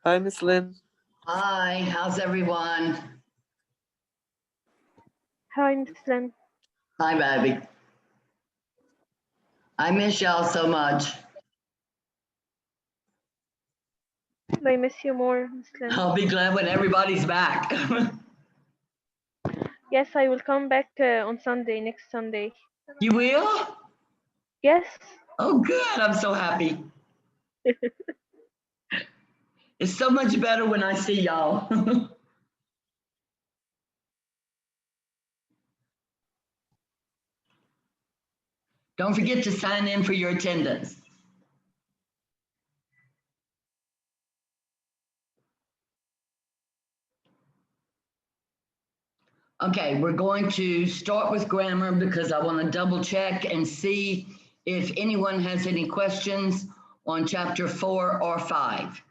Hi, Miss Lynn. Hi, how's everyone? Hi, Miss Lynn. Hi, baby. I miss y'all so much. I miss you more, Miss Lynn. I'll be glad when everybody's back. Yes, I will come back on Sunday, next Sunday. You will? Yes. Oh, good. I'm so happy. It's so much better when I see y'all. Don't forget to sign in for your attendance. Okay, we're going to start with grammar because I want to double check and see if anyone has any questions on chapter 4 or 5.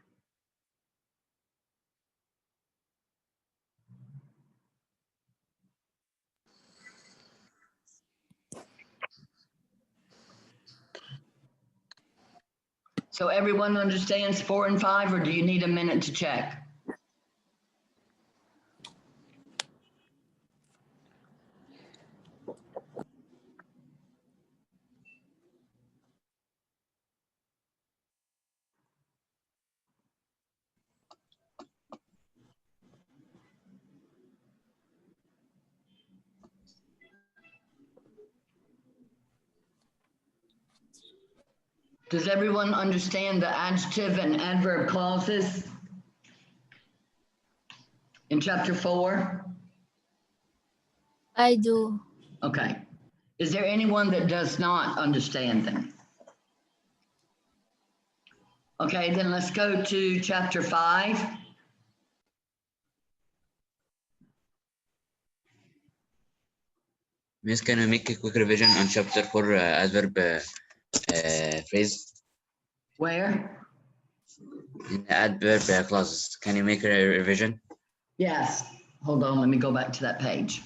So everyone understands 4 and 5, or do you need a minute to check? Does everyone understand the adjective and adverb clauses in chapter 4? I do. Okay. Is there anyone that does not understand them? Okay, then let's go to chapter 5. Miss, can we make a quick revision on chapter 4 adverb phrase Where? in the adverb clauses? Can you make a revision? Yes. Hold on, let me go back to that page.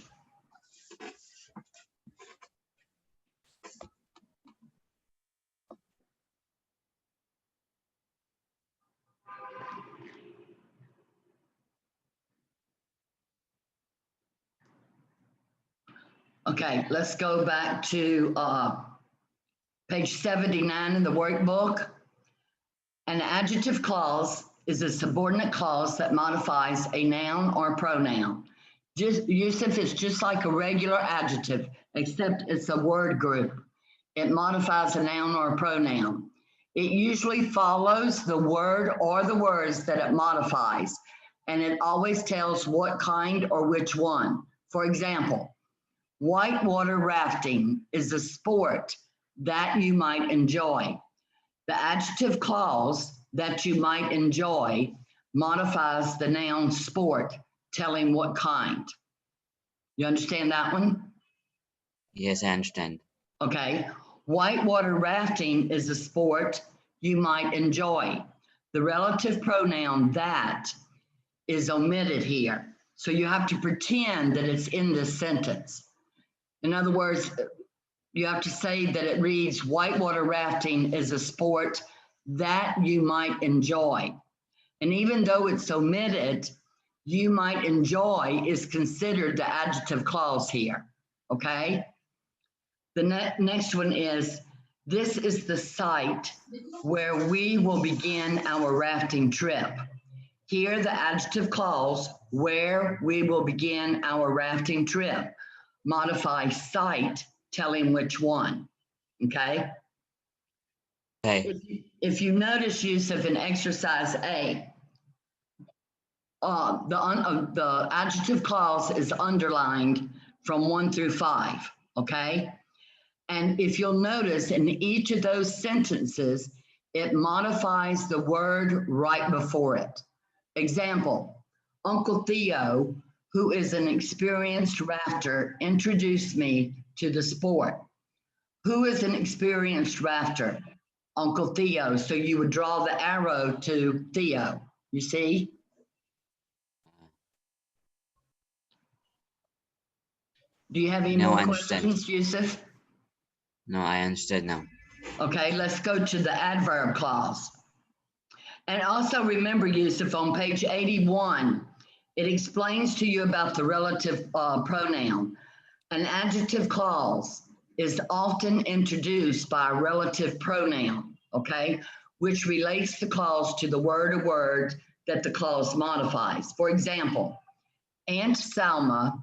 Okay, let's go back to page 79 in the workbook. An adjective clause is a subordinate clause that modifies a noun or a pronoun. Yusuf is just like a regular adjective, except it's a word group. It modifies a noun or a pronoun. It usually follows the word or the words that it modifies, and it always tells what kind or which one. For example, whitewater rafting is a sport that you might enjoy. The adjective clause that you might enjoy modifies the noun sport, telling what kind. You understand that one? Yes, I understand. Okay. Whitewater rafting is a sport you might enjoy. The relative pronoun that is omitted here. So you have to pretend that it's in this sentence. In other words, you have to say that it reads, whitewater rafting is a sport that you might enjoy. And even though it's omitted, you might enjoy is considered the adjective clause here, okay? The next one is, this is the site where we will begin our rafting trip. Here, the adjective clause, where we will begin our rafting trip, modifies site, telling which one, okay? Okay. If you notice, Yusuf, in exercise A, the adjective clause is underlined from 1 through 5, okay? And if you'll notice, in each of those sentences, it modifies the word right before it. Example, Uncle Theo, who is an experienced rafter, introduced me to the sport. Who is an experienced rafter? Uncle Theo. So you would draw the arrow to Theo, you see? Do you have any more questions, Yusuf? No, I understood now. Okay, let's go to the adverb clause. And also remember, Yusuf, on page 81, it explains to you about the relative pronoun. An adjective clause is often introduced by a relative pronoun, okay, which relates the clause to the word or words that the clause modifies. For example, Aunt Salma,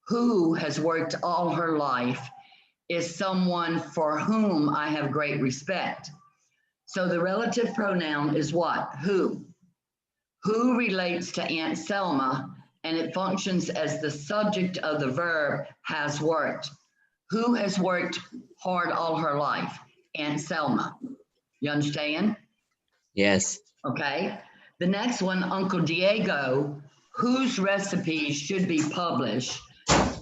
who has worked all her life, is someone for whom I have great respect. So the relative pronoun is what? Who. Who relates to Aunt Selma, and it functions as the subject of the verb has worked. Who has worked hard all her life? Aunt Selma. You understand? Yes. Okay. The next one, Uncle Diego, whose recipes should be published,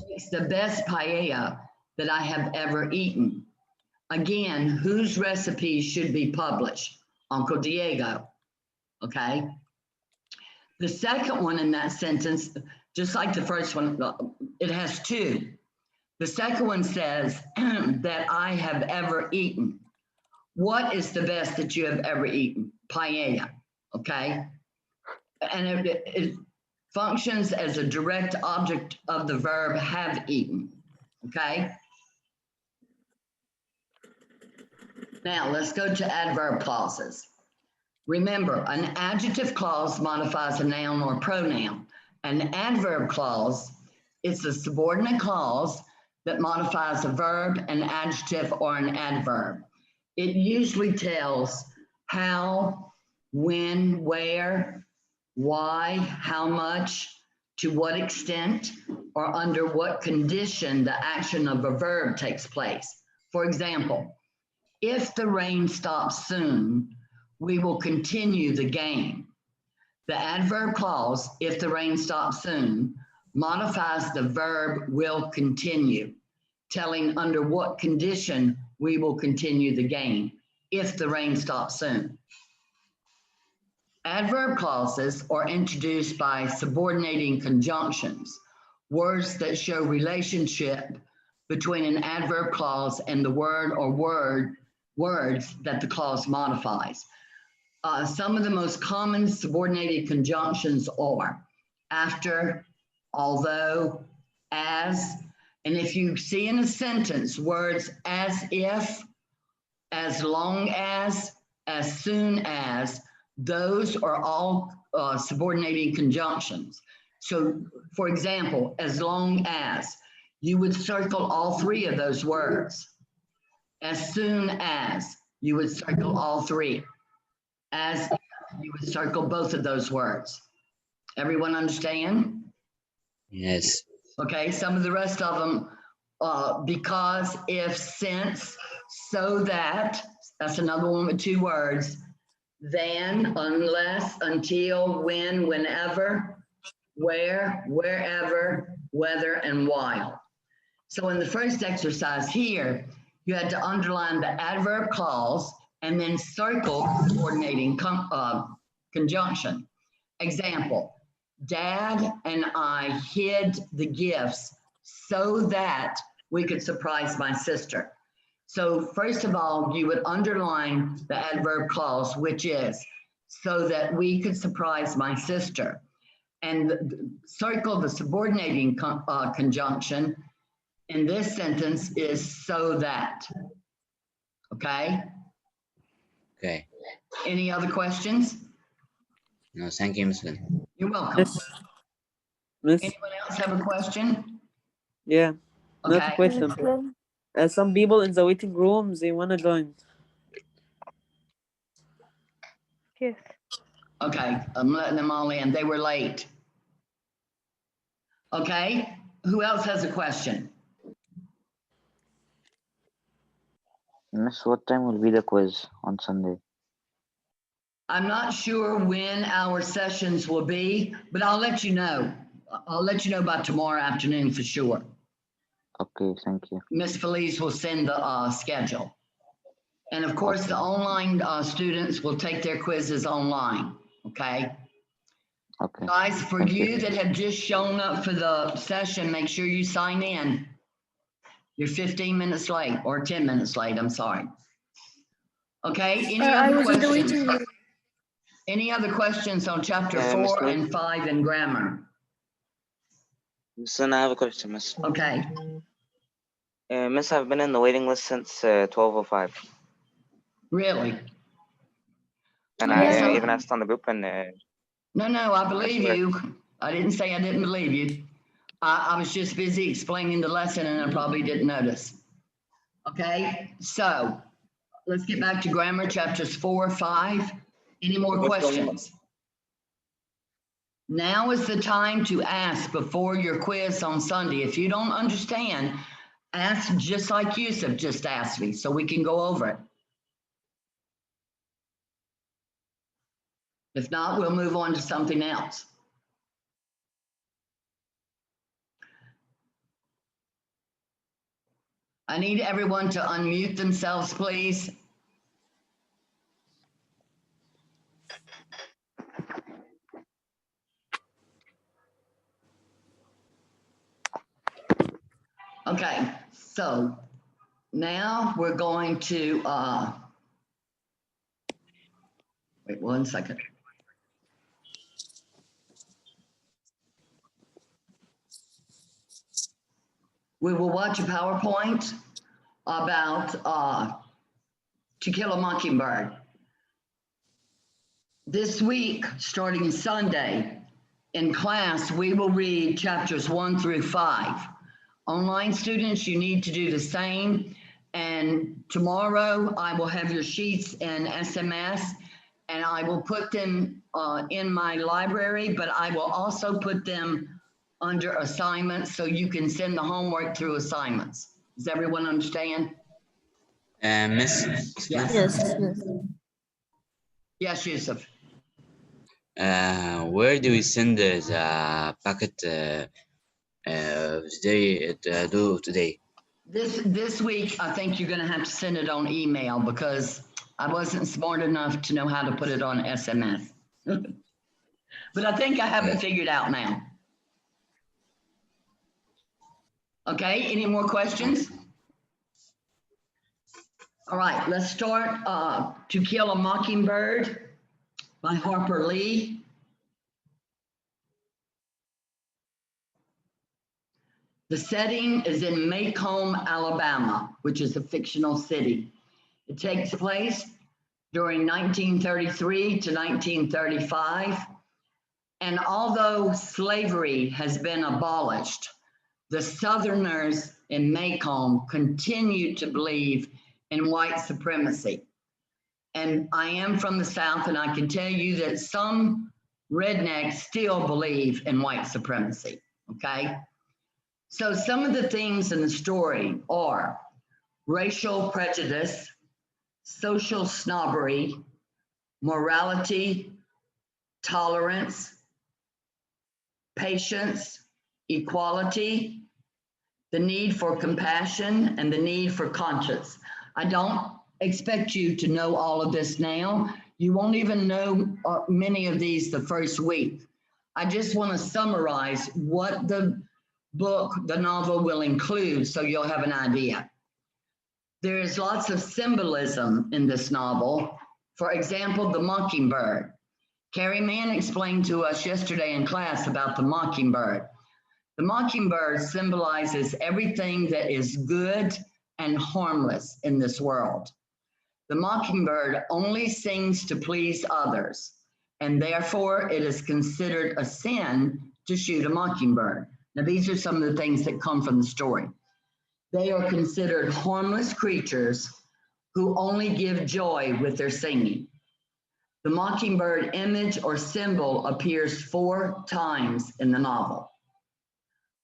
makes the best paella that I have ever eaten. Again, whose recipes should be published? Uncle Diego. Okay. The second one in that sentence, just like the first one, it has two. The second one says that I have ever eaten. What is the best that you have ever eaten? Paella, okay? And it functions as a direct object of the verb have eaten, okay? Now let's go to adverb clauses. Remember, an adjective clause modifies a noun or pronoun. An adverb clause is a subordinate clause that modifies a verb, an adjective, or an adverb. It usually tells how, when, where, why, how much, to what extent, or under what condition the action of a verb takes place. For example, if the rain stops soon, we will continue the game. The adverb clause, if the rain stops soon, modifies the verb will continue, telling under what condition we will continue the game, if the rain stops soon. Adverb clauses are introduced by subordinating conjunctions, words that show relationship between an adverb clause and the word or words that the clause modifies. Some of the most common subordinated conjunctions are after, although, as, and if you see in a sentence words as if, as long as soon as, those are all subordinating conjunctions. So, for example, as long as, you would circle all three of those words. As soon as, you would circle all three. As if, you would circle both of those words. Everyone understand? Yes. Okay, some of the rest of them, because, if, since, so that, that's another one with two words. Then, unless, until, when, whenever, where, wherever, whether, and while. So in the first exercise here, you had to underline the adverb clause and then circle the coordinating conjunction. Example, Dad and I hid the gifts so that we could surprise my sister. So first of all, you would underline the adverb clause, which is so that we could surprise my sister, and circle the subordinating conjunction in this sentence is so that. Okay? Okay. Any other questions? No, thank you, Ms. Lynn. You're welcome. Miss, Anyone else have a question? yeah, not a Okay. question. Miss Lynn. Some people in the waiting room, they wanna join. Yes. Okay, I'm letting them all in. They were late. Okay, who else has a question? Miss, what time will be the quiz on Sunday? I'm not sure when our sessions will be, but I'll let you know. I'll let you know by tomorrow afternoon for sure. Okay, thank you. Miss Felice will send the schedule. And of course, the online students will take their quizzes online, okay? Okay. Guys, for Thank you. you that have just shown up for the session, make sure you sign in. You're 15 minutes late, or 10 minutes late, I'm sorry. Okay, any I other was in the questions? waiting room. Any other questions on chapter Miss 4 Lynn? and 5 in grammar? Miss Lynn, I have a question, Miss. Okay, Miss, I've been in the waiting list since 12:05, really? and Okay, I so- even asked on the group, and No, I believe swear. you. I didn't say I didn't believe you. I was just busy explaining the lesson and I probably didn't notice. Okay, so let's get back to grammar, chapters 4, 5. Any more questions? Now is the time to ask before your quiz on Sunday. If you don't understand, ask just like Yusuf just asked me so we can go over it. If not, we'll move on to something else. I need everyone to unmute themselves, please. Okay, so now we're going to, wait 1 second. We will watch a PowerPoint about To Kill a Mockingbird. This week, starting Sunday, in class, we will read chapters 1 through 5. Online students, you need to do the same. And tomorrow, I will have your sheets in SMS, and I will put them in my library, but I will also put them under assignments so you can send the homework through assignments. Does everyone understand? Miss, Yes. Yes. Yes, Yusuf. where do we send the packet today? This week, I think you're gonna have to send it on email because I wasn't smart enough to know how to put it on SMS. But I think I have it figured out now. Okay, any more questions? All right, let's start To Kill a Mockingbird by Harper Lee. The setting is in Macomb, Alabama, which is a fictional city. It takes place during 1933 to 1935. And although slavery has been abolished, the Southerners in Macomb continue to believe in white supremacy. And I am from the South, and I can tell you that some rednecks still believe in white supremacy, okay? So some of the themes in the story are racial prejudice, social snobbery, morality, tolerance, patience, equality, the need for compassion, and the need for conscience. I don't expect you to know all of this now. You won't even know many of these the first week. I just want to summarize what the book, the novel will include so you'll have an idea. There is lots of symbolism in this novel. For example, the mockingbird. Carrie Mann explained to us yesterday in class about the mockingbird. The mockingbird symbolizes everything that is good and harmless in this world. The mockingbird only sings to please others, and therefore it is considered a sin to shoot a mockingbird. Now, these are some of the things that come from the story. They are considered harmless creatures who only give joy with their singing. The mockingbird image or symbol appears 4 times in the novel.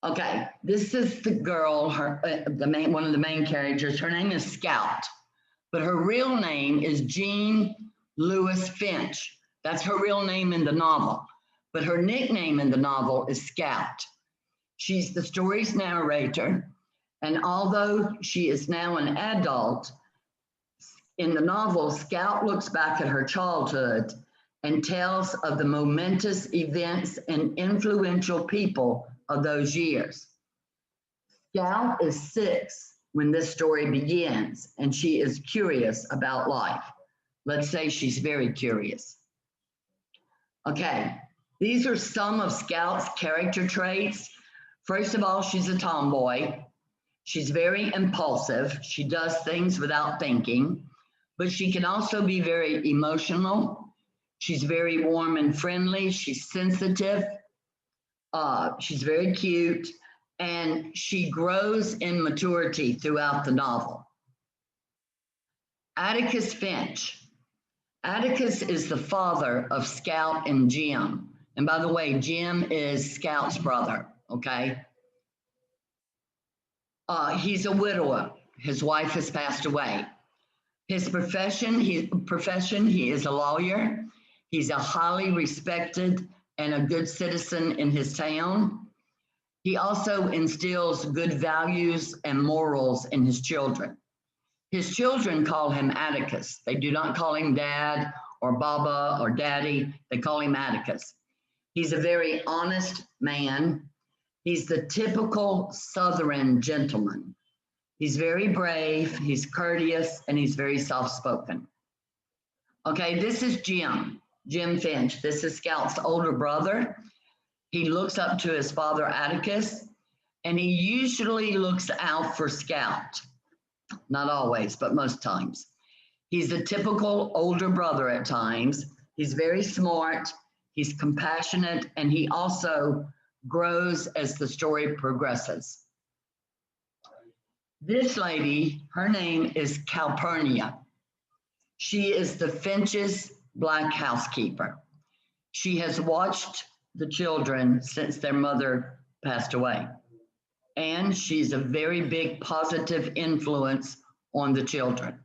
Okay, this is the girl, one of the main characters. Her name is Scout, but her real name is Jean Lewis Finch. That's her real name in the novel, but her nickname in the novel is Scout. She's the story's narrator, and although she is now an adult, in the novel, Scout looks back at her childhood and tells of the momentous events and influential people of those years. Scout is 6 when this story begins, and she is curious about life. Let's say she's very curious. Okay, these are some of Scout's character traits. First of all, she's a tomboy. She's very impulsive. She does things without thinking, but she can also be very emotional. She's very warm and friendly. She's sensitive. She's very cute, and she grows in maturity throughout the novel. Atticus Finch. Atticus is the father of Scout and Jim. And by the way, Jim is Scout's brother, okay? He's a widower. His wife has passed away. His profession, he is a lawyer. He's a highly respected and a good citizen in his town. He also instills good values and morals in his children. His children call him Atticus. They do not call him Dad or Baba or Daddy. They call him Atticus. He's a very honest man. He's the typical Southern gentleman. He's very brave, he's courteous, and he's very soft-spoken. Okay, this is Jim Finch. This is Scout's older brother. He looks up to his father, Atticus, and he usually looks out for Scout. Not always, but most times. He's the typical older brother at times. He's very smart, he's compassionate, and he also grows as the story progresses. This lady, her name is Calpurnia. She is the Finch's black housekeeper. She has watched the children since their mother passed away. And she's a very big positive influence on the children.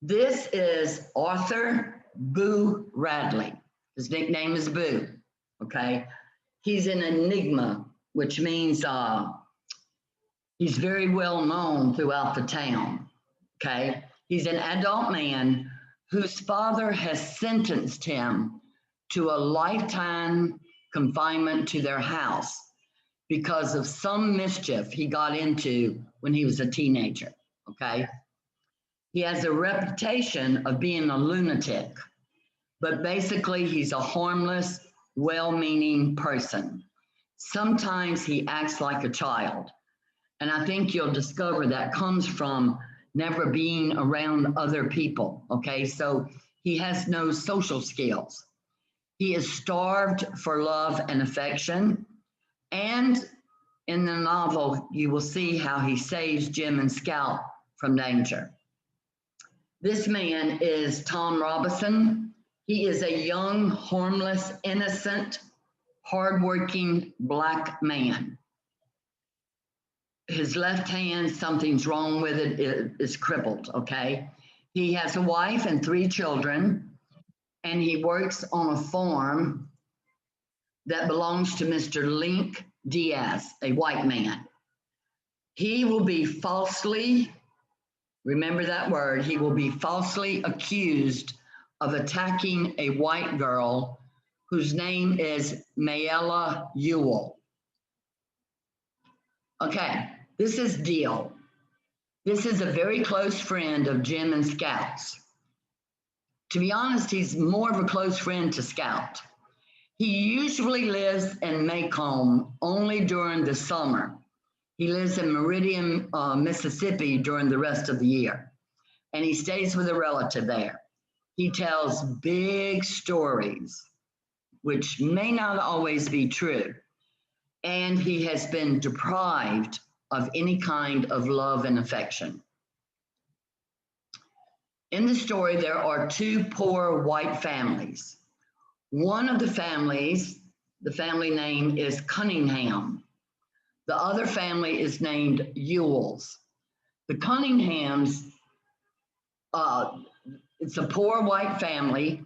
This is Arthur Boo Radley. His nickname is Boo, okay? He's an enigma, which means he's very well known throughout the town, okay? He's an adult man whose father has sentenced him to a lifetime confinement to their house because of some mischief he got into when he was a teenager, okay? He has a reputation of being a lunatic, but basically he's a harmless, well-meaning person. Sometimes he acts like a child. And I think you'll discover that comes from never being around other people, okay? So he has no social skills. He is starved for love and affection. And in the novel, you will see how he saves Jim and Scout from danger. This man is Tom Robinson. He is a young, harmless, innocent, hardworking black man. His left hand, something's wrong with it, is crippled, okay? He has a wife and 3 children, and he works on a farm that belongs to Mr. Link Diaz, a white man. He will be falsely, remember that word, he will be falsely accused of attacking a white girl whose name is Mayella Ewell. Okay, this is Deal. This is a very close friend of Jim and Scout's. To be honest, he's more of a close friend to Scout. He usually lives in Macomb only during the summer. He lives in Meridian, Mississippi during the rest of the year. And he stays with a relative there. He tells big stories, which may not always be true. And he has been deprived of any kind of love and affection. In the story, there are 2 poor white families. One of the families, the family name is Cunningham. The other family is named Ewells. The Cunninghams, it's a poor white family,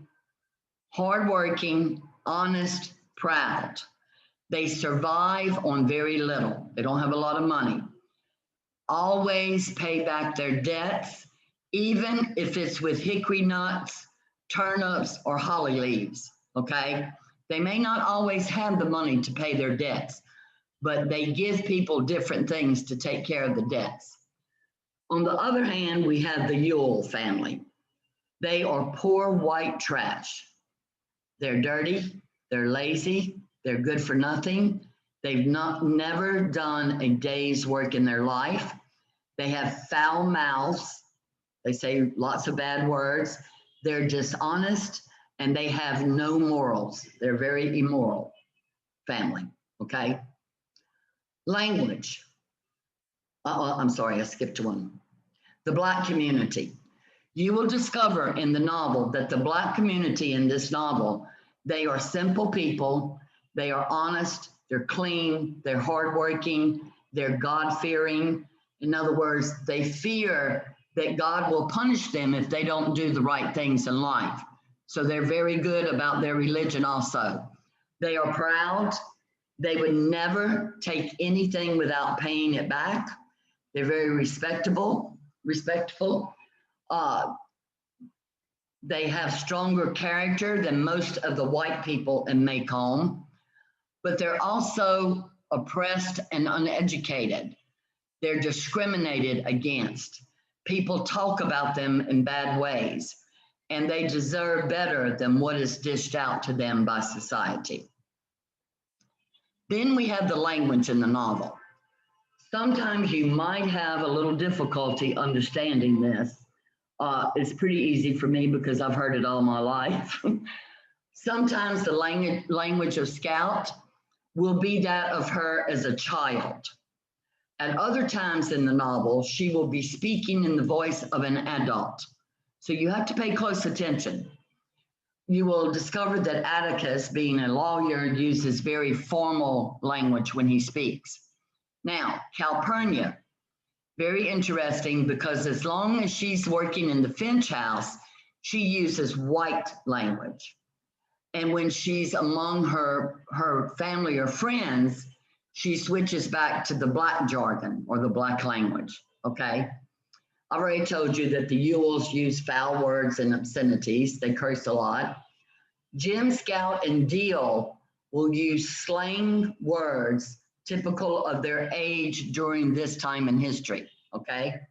hardworking, honest, proud. They survive on very little. They don't have a lot of money. Always pay back their debts, even if it's with hickory nuts, turnips, or holly leaves, okay? They may not always have the money to pay their debts, but they give people different things to take care of the debts. On the other hand, we have the Ewell family. They are poor white trash. They're dirty, they're lazy, they're good for nothing. They've never done a day's work in their life. They have foul mouths. They say lots of bad words. They're dishonest and they have no morals. They're very immoral family, okay? Language. I'm sorry, I skipped one. The Black community. You will discover in the novel that the Black community in this novel, they are simple people, they are honest, they're clean, they're hardworking, they're God-fearing. In other words, they fear that God will punish them if they don't do the right things in life. So they're very good about their religion also. They are proud. They would never take anything without paying it back. They're very respectful. They have stronger character than most of the white people in Macomb, but they're also oppressed and uneducated. They're discriminated against. People talk about them in bad ways, and they deserve better than what is dished out to them by society. Then we have the language in the novel. Sometimes you might have a little difficulty understanding this. It's pretty easy for me because I've heard it all my life. Sometimes the language of Scout will be that of her as a child. At other times in the novel, she will be speaking in the voice of an adult. So you have to pay close attention. You will discover that Atticus, being a lawyer, uses very formal language when he speaks. Now, Calpurnia, very interesting because as long as she's working in the Finch house, she uses white language. And when she's among her family or friends, she switches back to the Black jargon or the Black language, okay? I've already told you that the Ewells use foul words and obscenities. They curse a lot. Jim, Scout, and Deal will use slang words typical of their age during this time in history, okay?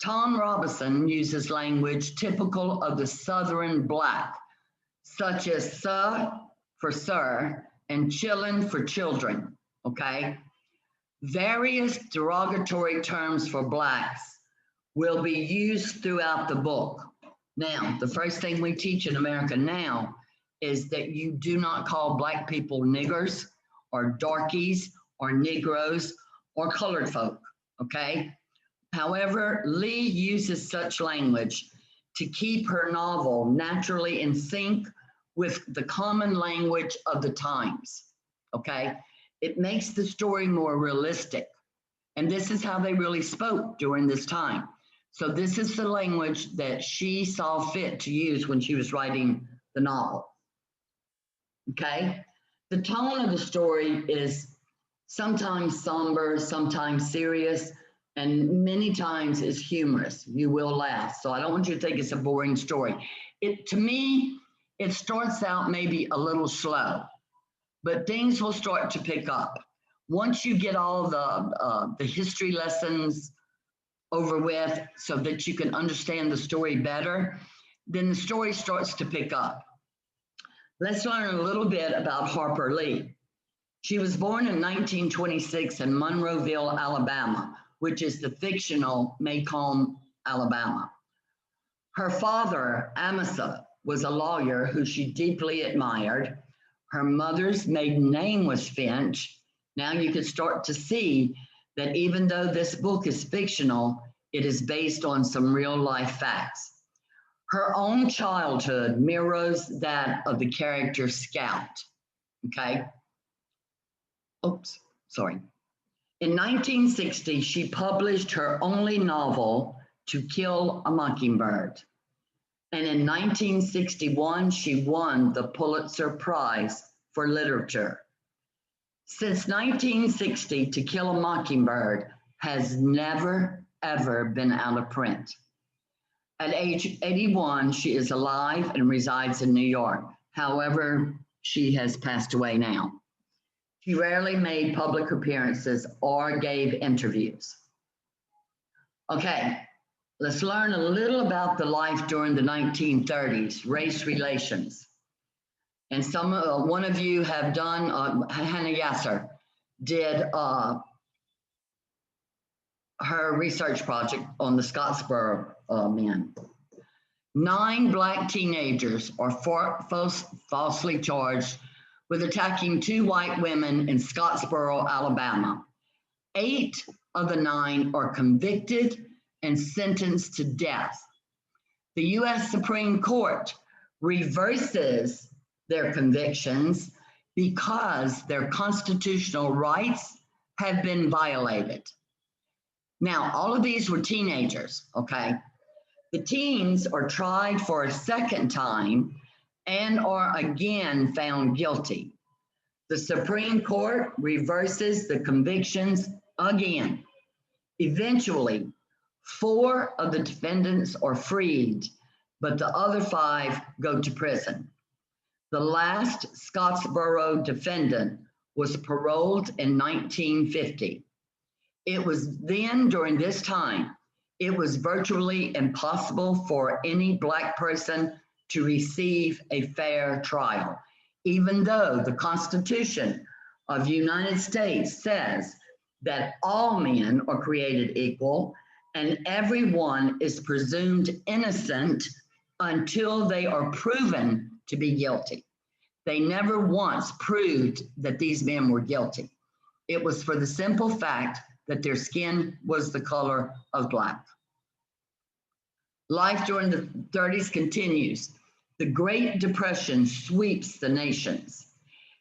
Tom Robinson uses language typical of the Southern Black, such as "sir" for sir and "chillin" for children, okay? Various derogatory terms for Blacks will be used throughout the book. Now, the first thing we teach in America now is that you do not call Black people niggers or darkies or Negroes or colored folk, okay? However, Lee uses such language to keep her novel naturally in sync with the common language of the times, okay? It makes the story more realistic. And this is how they really spoke during this time. So this is the language that she saw fit to use when she was writing the novel, okay? The tone of the story is sometimes somber, sometimes serious, and many times is humorous. You will laugh. So I don't want you to think it's a boring story. To me, it starts out maybe a little slow, but things will start to pick up. Once you get all the history lessons over with so that you can understand the story better, then the story starts to pick up. Let's learn a little bit about Harper Lee. She was born in 1926 in Monroeville, Alabama, which is the fictional Macomb, Alabama. Her father, Amasa, was a lawyer who she deeply admired. Her mother's maiden name was Finch. Now you can start to see that even though this book is fictional, it is based on some real life facts. Her own childhood mirrors that of the character Scout, okay? Oops, sorry. In 1960, she published her only novel, To Kill a Mockingbird. And in 1961, she won the Pulitzer Prize for Literature. Since 1960, To Kill a Mockingbird has never, ever been out of print. At age 81, she is alive and resides in New York. However, she has passed away now. She rarely made public appearances or gave interviews. Okay, let's learn a little about the life during the 1930s, race relations. And one of you have done, Hannah Yasser did her research project on the Scottsboro men. 9 Black teenagers are falsely charged with attacking 2 white women in Scottsboro, Alabama. 8 of the 9 are convicted and sentenced to death. The U.S. Supreme Court reverses their convictions because their constitutional rights have been violated. Now, all of these were teenagers, okay? The teens are tried for a second time and are again found guilty. The Supreme Court reverses the convictions again. Eventually, 4 of the defendants are freed, but the other 5 go to prison. The last Scottsboro defendant was paroled in 1950. It was then, during this time, it was virtually impossible for any Black person to receive a fair trial, even though the Constitution of the United States says that all men are created equal and everyone is presumed innocent until they are proven to be guilty. They never once proved that these men were guilty. It was for the simple fact that their skin was the color of Black. Life during the 30s continues. The Great Depression sweeps the nations.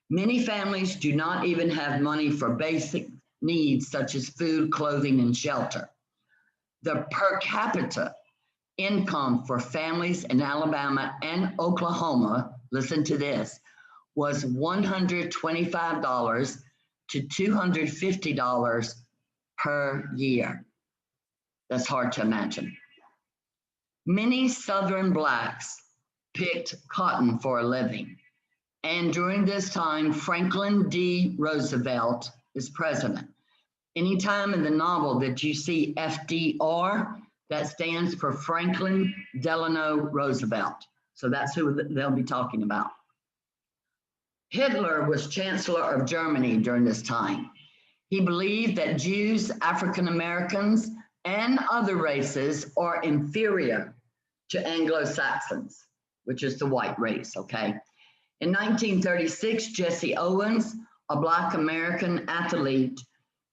Many families do not even have money for basic needs such as food, clothing, and shelter. The per capita income for families in Alabama and Oklahoma, listen to this, was $125 to $250 per year. That's hard to imagine. Many Southern Blacks picked cotton for a living. And during this time, Franklin D. Roosevelt is president. Anytime in the novel that you see FDR, that stands for Franklin Delano Roosevelt. So that's who they'll be talking about. Hitler was Chancellor of Germany during this time. He believed that Jews, African Americans, and other races are inferior to Anglo-Saxons, which is the white race, okay? In 1936, Jesse Owens, a Black American athlete,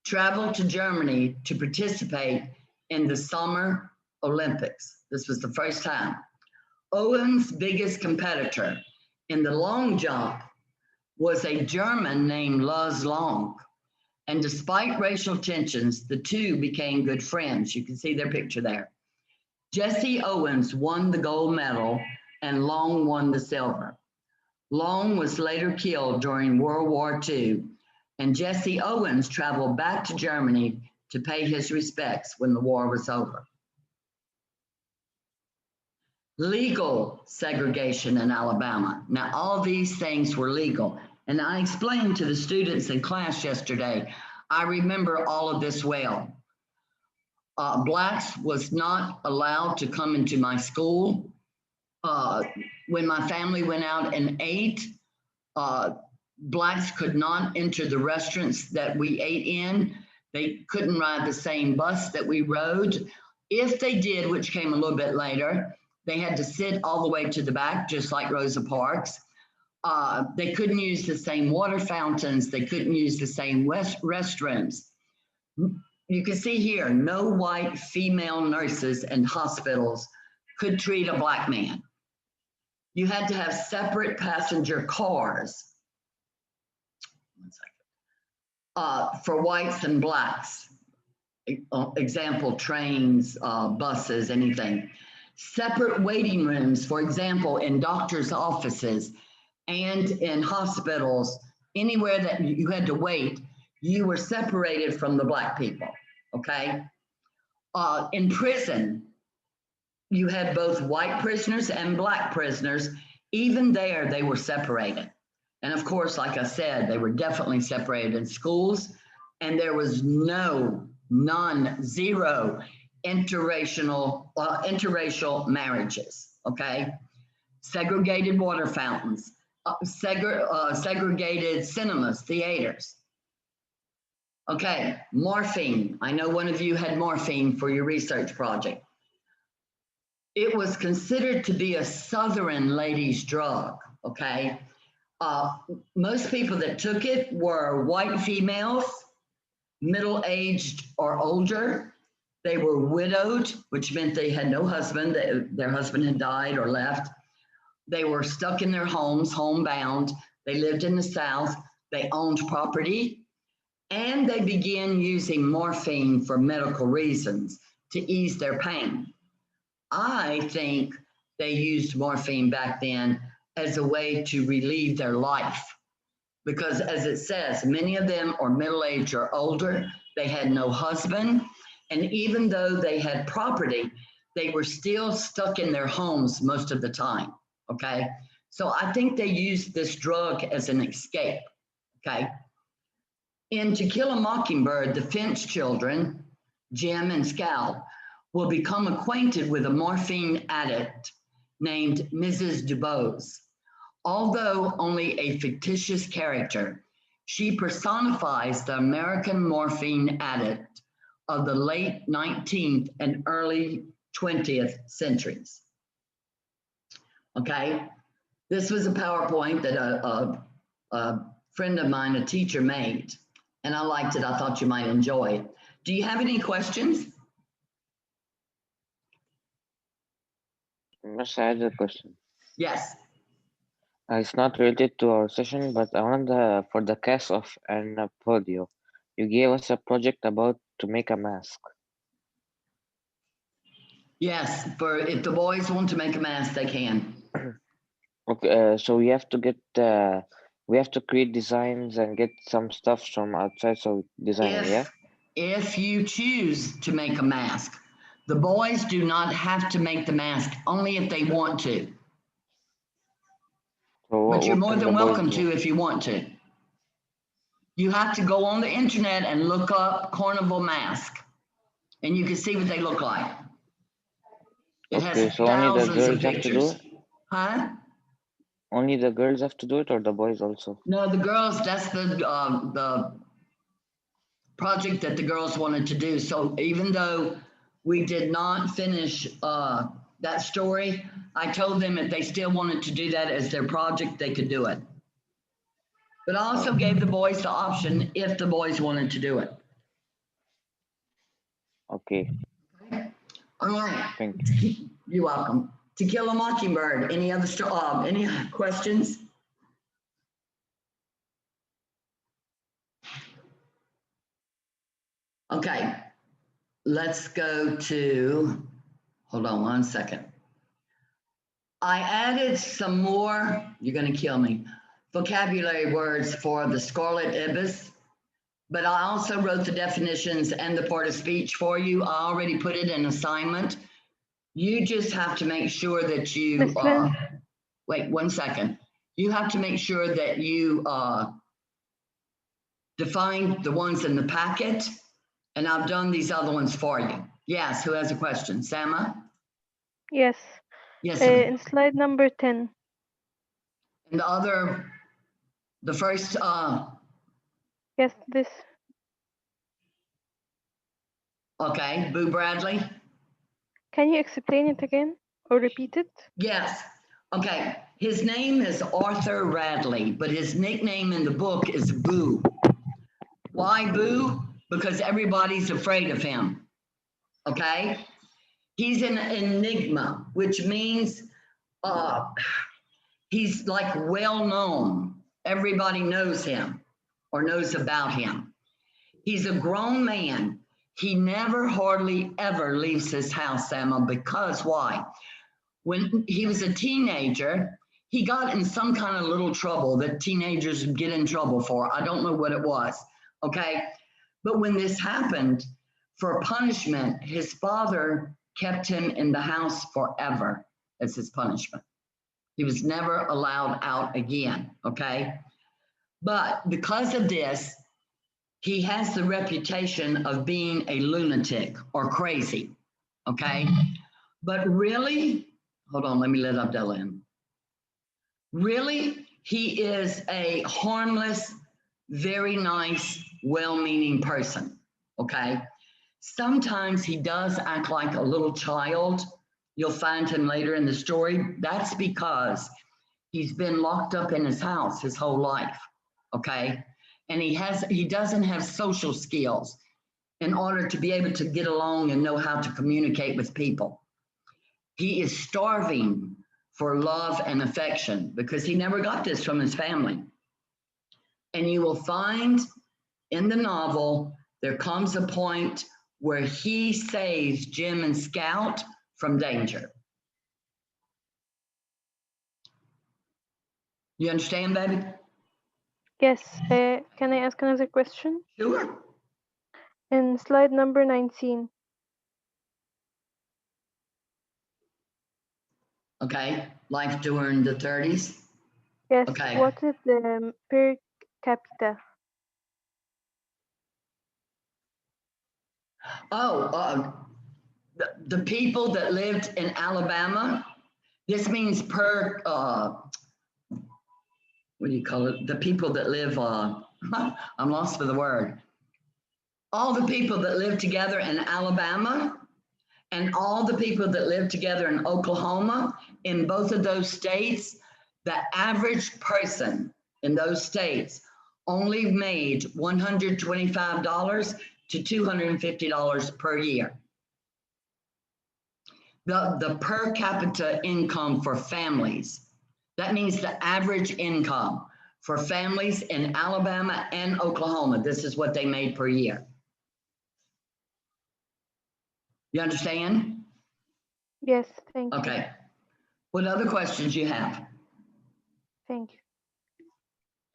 traveled to Germany to participate in the Summer Olympics. This was the first time. Owens' biggest competitor in the long jump was a German named Luz Long. And despite racial tensions, the two became good friends. You can see their picture there. Jesse Owens won the gold medal and Long won the silver. Long was later killed during World War II, and Jesse Owens traveled back to Germany to pay his respects when the war was over. Legal segregation in Alabama. Now, all these things were legal. And I explained to the students in class yesterday, I remember all of this well. Blacks was not allowed to come into my school. When my family went out and ate, Blacks could not enter the restaurants that we ate in. They couldn't ride the same bus that we rode. If they did, which came a little bit later, they had to sit all the way to the back, just like Rosa Parks. They couldn't use the same water fountains. They couldn't use the same restrooms. You can see here, no white female nurses in hospitals could treat a Black man. You had to have separate passenger cars. One second. For whites and Blacks. Example, trains, buses, anything. Separate waiting rooms, for example, in doctors' offices and in hospitals, anywhere that you had to wait, you were separated from the Black people, okay? In prison, you had both white prisoners and Black prisoners. Even there, they were separated. And of course, like I said, they were definitely separated in schools, and there was zero interracial marriages, okay? Segregated water fountains. segregated cinemas, theaters. Okay, morphine. I know one of you had morphine for your research project. It was considered to be a Southern ladies' drug, okay? Most people that took it were white females, middle-aged or older. They were widowed, which meant they had no husband, their husband had died or left. They were stuck in their homes, homebound. They lived in the South. They owned property. And they began using morphine for medical reasons to ease their pain. I think they used morphine back then as a way to relieve their life. Because as it says, many of them are middle-aged or older. They had no husband. And even though they had property, they were still stuck in their homes most of the time, okay? So I think they used this drug as an escape, okay? In To Kill a Mockingbird, the Finch children, Jim and Scal, will become acquainted with a morphine addict named Mrs. DuBose. Although only a fictitious character, she personifies the American morphine addict of the late 19th and early 20th centuries. Okay, this was a PowerPoint that a friend of mine, a teacher, made, and I liked it. I thought you might enjoy it. Do you have any questions? Miss, I had a question. Yes. It's not related to our session, but I wanted for the cast of Anapodio. You gave us a project about to make a mask. Yes, for if the boys want to make a mask, they can. Okay, so we have to get we have to create designs and get some stuff from outside. So design, yeah. If you choose to make a mask, the boys do not have to make the mask, only if they want to. So But you're more can than the boys welcome do? to if you want to. You have to go on the internet and look up carnival mask, and you can see what they look like. It Okay, has so only the thousands of girls have to do pictures. it? Huh? Only the girls have to do it, or the boys also? No, the girls, that's the project that the girls wanted to do. So even though we did not finish that story, I told them if they still wanted to do that as their project, they could do it. But I also gave the boys the option if the boys wanted to do it. Okay, All right. thank you. You're welcome. To Kill a Mockingbird, any other any questions? Okay, let's go to, hold on one second. I added some more, you're gonna kill me, vocabulary words for the scarlet ibis, but I also wrote the definitions and the part of speech for you. I already put it in assignment. You just have to make sure that you, Miss Lynn? wait 1 second. You have to make sure that you define the ones in the packet, and I've done these other ones for you. Yes, who has a question? Sama? Yes. Yes, sir. In slide number 10. And the other, the first, Yes, this. okay, Boo Bradley? Can you explain it again or repeat it? Yes. Okay, his name is Arthur Radley, but his nickname in the book is Boo. Why Boo? Because everybody's afraid of him, okay? He's an enigma, which means he's like well-known. Everybody knows him or knows about him. He's a grown man. He never hardly ever leaves his house, Sama, because why? When he was a teenager, he got in some kind of little trouble that teenagers get in trouble for. I don't know what it was, okay? But when this happened, for punishment, his father kept him in the house forever as his punishment. He was never allowed out again, okay? But because of this, he has the reputation of being a lunatic or crazy, okay? But really, hold on, let me let Abdullah in. Really, He is a harmless, very nice, well-meaning person, okay? Sometimes he does act like a little child. You'll find him later in the story. That's because he's been locked up in his house his whole life, okay? And he doesn't have social skills in order to be able to get along and know how to communicate with people. He is starving for love and affection because he never got this from his family. And you will find in the novel, there comes a point where he saves Jim and Scout from danger. You understand, baby? Yes. Can I ask another question? Sure. In slide number 19. Okay, life during the 30s. Yes. Okay. What is the per capita? Oh, the people that lived in Alabama, this means per, what do you call it? The people that live, I'm lost for the word. All the people that live together in Alabama and all the people that live together in Oklahoma, in both of those states, the average person in those states only made $125 to $250 per year. The per capita income for families, that means the average income for families in Alabama and Oklahoma, this is what they made per year. You understand? Yes. Thank you. Okay. What other questions you have? Thank you.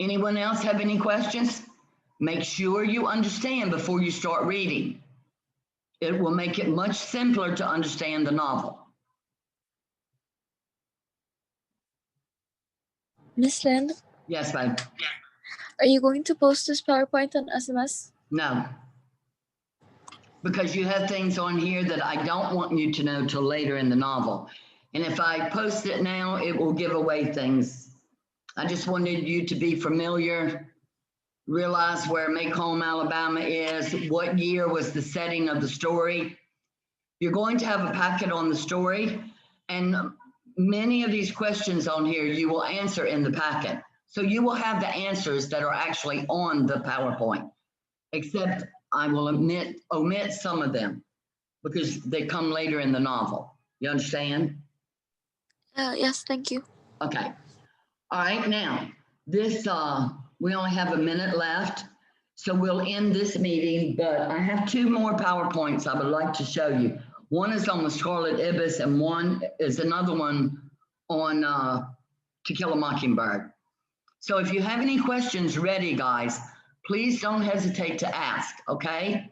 Anyone else have any questions? Make sure you understand before you start reading. It will make it much simpler to understand the novel. Miss Lynn, Yes, babe. are you going to post this PowerPoint on SMS? No. Because you have things on here that I don't want you to know till later in the novel. And if I post it now, it will give away things. I just wanted you to be familiar, realize where Make Home Alabama is, what year was the setting of the story. You're going to have a packet on the story, and many of these questions on here you will answer in the packet. So you will have the answers that are actually on the PowerPoint, except I will omit some of them because they come later in the novel. You understand? Yes, thank you. Okay. All right, now, this, we only have a minute left, so we'll end this meeting, but I have two more PowerPoints I would like to show you. One is on the Scarlet Ibis and one is another one on To Kill a Mockingbird. So if you have any questions ready, guys, please don't hesitate to ask, okay?